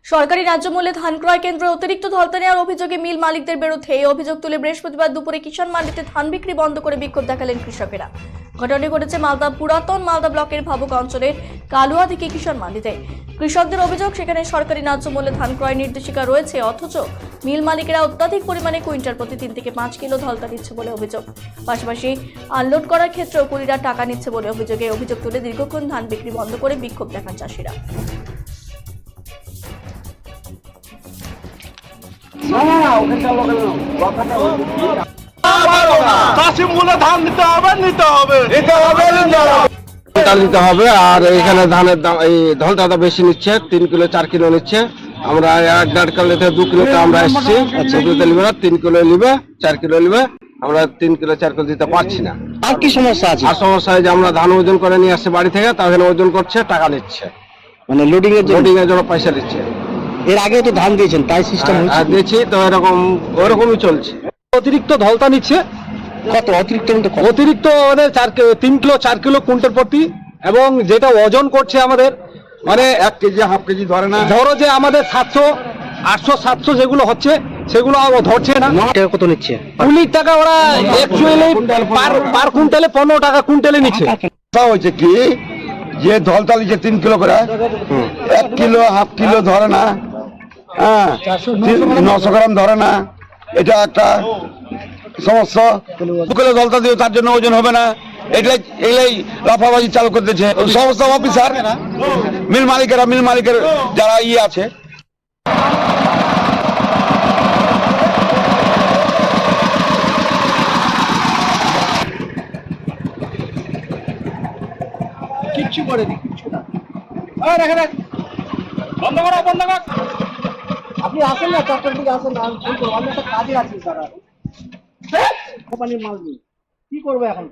সরকারি ন্যায্য মূল্যে ধান ক্রয় কেন্দ্রে অতিরিক্ত ধলতা নেওয়ার অভিযোগে মিল মালিকদের বিরুদ্ধে এই অভিযোগ তুলে বৃহস্পতিবার দুপুরে কিষাণ মান্ডিতে ধান বিক্রি বন্ধ করে বিক্ষোভ দেখালেন কৃষকেরা। ঘটনাটি ঘটেছে মালদা পুরাতন মালদা ব্লকের ভাবুক অঞ্চলের কালুয়া থেকে কিষাণ মান্ডিতে। কৃষকদের অভিযোগ, সেখানে সরকারি ন্যায্য মূল্যে ধান ক্রয় নির্দেশিকা রয়েছে, অথচ মিল মালিকেরা অত্যাধিক পরিমাণে কুইন্টাল প্রতি 3 থেকে 5 কিলো ধলতা নিচ্ছে বলে অভিযোগ। পাশাপাশি আনলোড করার ক্ষেত্রেও কুলিরা টাকা নিচ্ছে বলে অভিযোগে অভিযোগ তুলে দীর্ঘক্ষণ ধান বিক্রি বন্ধ করে বিক্ষোভ দেখান চাষিরা। ধান দিতে হবে আর এখানে ধানের দাম এই ধলটা বেশি নিচ্ছে, 3 কিলো 4 কিলো নিচ্ছে। আমরা 1.5 কিলো থেকে 2 কিলোতে আমরা এসেছি। 2 কিলোতে নিবে না, 3 কিলো নিবে, 4 কিলো নিবে। আমরা 3 কিলো 4 কিলো দিতে পারছি না। আর কি সমস্যা আছে? আর সমস্যা হয় যে আমরা ধান ওজন করে নিয়ে আসছি বাড়ি থেকে, তাহলে ওজন করছে, টাকা নিচ্ছে, মানে লোডিং এর জন্য পয়সা দিচ্ছে। এর আগেও তো ধান দিয়েছেন, তাই সিস্টেম হচ্ছে। আর দিয়েছি তো ওরকমই চলছে। অতিরিক্ত ধলতা নিচ্ছে। কত অতিরিক্ত? অতিরিক্ত ওদের 3 কিলো 4 কিলো কুইন্টাল প্রতি, এবং যেটা ওজন করছে আমাদের মানে 1 কেজি হাফ কেজি ধরে না। ধরো যে আমাদের 700 800 700 যেগুলো হচ্ছে সেগুলো ধরছে না। টাকা কত নিচ্ছে? 19 টাকা। ওরা অ্যাকচুয়ালি পার কুইন্টালে 15 টাকা কুইন্টালে নিচ্ছে। হয়েছে কি যে ধলতা লিখে 3 কিলো করে, 1 কিলো হাফ কিলো ধরে না, হ্যাঁ 900 গ্রাম ধরে না। এটা একটা সমস্যা। 2 কিলো ধলতা দিও, তার জন্য ওজন হবে না। এগুলাই লাফাবাজি চালু করে দিয়েছে সমস্ত অফিসার, মিল মালিকের যারা আছে। কিচ্ছু করেনি, কিচ্ছু না। বন্ধ কর। আপনি আসেন না, 4টার দিকে আসেন না, আমি ফোন করবো। আমি একটা কাজে আছি স্যার, কোম্পানির মাল নিয়ে কি করবো এখন?